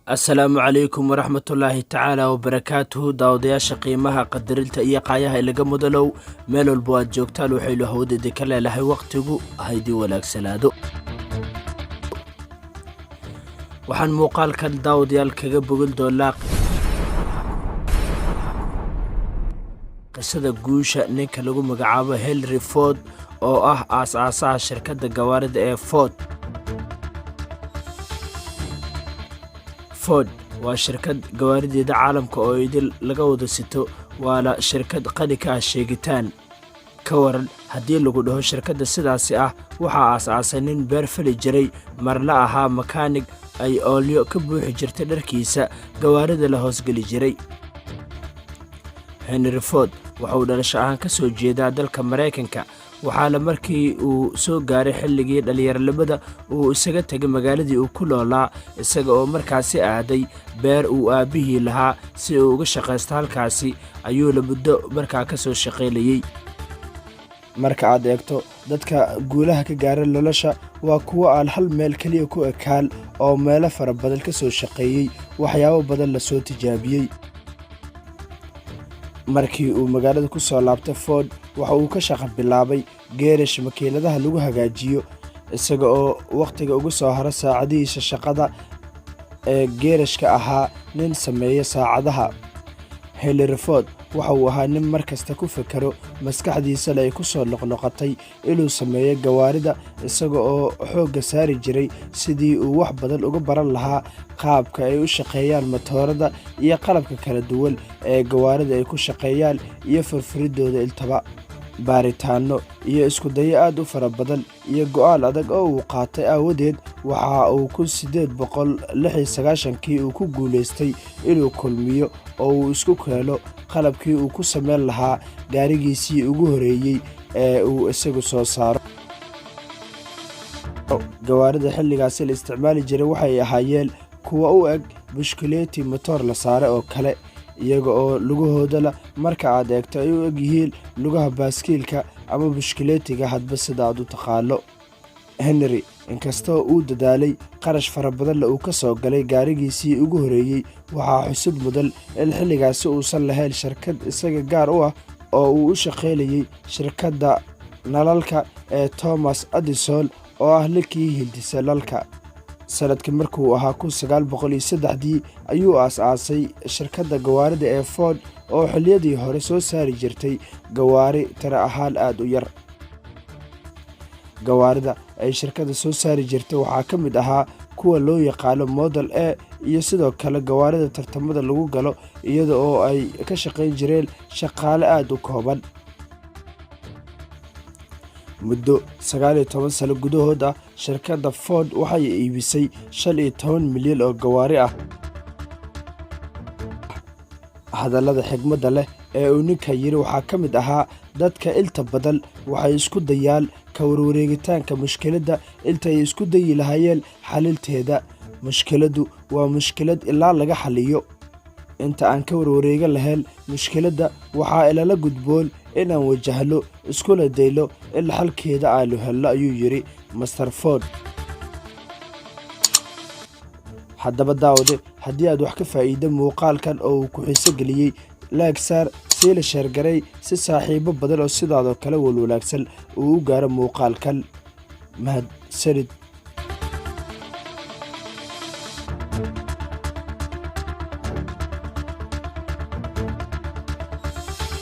السلام عليكم ورحمة الله تعالى وبركاته. داودياشا قيمها قدرلتا إيا قاياها إلا قمدلو ميلو البواد جوكتالو حيلو هودي دي كلا لهي وقتيقو هايدي ولاك سلادو وحان موقال كان داوديال كاقبقل دولاق قصة قوشة نيكا لغو مقعابة هيلري فود oo ah aasaasaha shirkadda gawaarida ee Ford waa shirkad gawaarideeda caalamka oo idil laga wada sito waana shirkad qani ka ah sheegitaan ka waran haddii lagu dhaho shirkadda sidaasi ah waxa aasaasay nin beer fali jiray marla ahaa makaanig ay oolyo ka buuxi jirtay dharkiisa gawaarida la hoosgeli jiray Henry Ford waxa uu dhalasho ahaan ka soo jeedaa dalka Mareykanka waxaana markii uu soo gaaray xilligii dhalinyarada uu isaga tagay magaaladii uu ku noolaa isaga oo markaasi aaday beer uu aabihii lahaa si uu uga shaqeysto halkaasi ayuu la muddo markaa ka soo shaqeynayay marka aad eegto dadka guulaha ka gaaray nolosha waa kuwa aan hal meel kaliya ku ekaan oo meelo fara badan ka soo shaqeeyay waxyaabo badan la soo tijaabiyay markii uu magaalada ku soo laabtay Ford waxa uu ka shaqo bilaabay geerish makiinadaha lagu hagaajiyo isaga oo waqtiga ugu soo haro saacadihiisa shaqada ee geerishka ahaa nin sameeya saacadaha Henry Ford waxa uu ahaa nin markasta ku fikiro maskaxdiisa ay ku soo noqnoqotay inuu sameeyo gawaarida isaga oo xoogga saari jiray sidii uu wax badan uga baran lahaa qaabka ay u shaqeeyaan matoorada iyo qalabka kala duwan ee gawaarida ay ku shaqeeyaan iyo furfuridooda iltaba baaritaano iyo isku dayo aad u fara badan iyo go'aan adag oo uu qaatay awadeed waxa uu 1896 uu ku guuleystay inuu kulmiyo oo uu isku keeno qalabkii uu ku sameyn lahaa gaarigiisii ugu horeeyay ee uu isagu soo saaro gawaarida xilligaas la isticmaali jiray waxay ahaayeen kuwa u eg bushkuleeti motor la saaray oo kale iyaga oo lugahooda marka aad eegto ay u eg yihiin lugaha baaskiilka ama bushkuleetiga hadba sida aad u taqaano Henry inkastoo uu dadaalay qarash fara badan uu ka soo galay gaarigiisii ugu horeeyay waxa xusub mudan in xilligaas uusan lahayn shirkad isaga gaar u ah oo uu u shaqeynayay shirkadda nalalka ee Thomas Edison oo ah ninkii hindisay nalalka sanadkii markuu ahaa 1903 ayuu aasaasay shirkadda gawaarida ee Ford oo xilliyadii hore soo saari jirtay gawaari tira ahaan aad u yar gawaarida ay shirkadda soo saari jirtay waxaa ka mid ahaa kuwa loo yaqaan Model A iyo sidoo kale gawaarida tartamada lagu galo iyada oo ay ka shaqeyn jireen shaqaale aad u kooban muddo 19 sano gudahood ah shirkadda Ford waxay iibisay 15 milyan oo gawaari ah hadallada xigmadda leh ee uu ninka yiri waxaa ka mid ahaa dadka inta badan waxay isku dayaan ka warwareegitaanka mushkiladda inta ay isku dayi lahaayeen xalinteeda mushkiladu waa mushkilad ilaa laga xaliyo inta aan ka warwareega lahayn mushkiladda waxaa ilala gudboon inaan wajahno iskula daylo in xalkeeda aanu helno ayuu yiri Mr Ford haddaba daawade haddii aad wax ka faa'iido muuqaalkan oo ku xiiso galiyay laagsaar si la sheergaray si saaxiibo badan oo sidaadoo kale walwalaagsan uu u gaaro muuqaalkan mahadsanid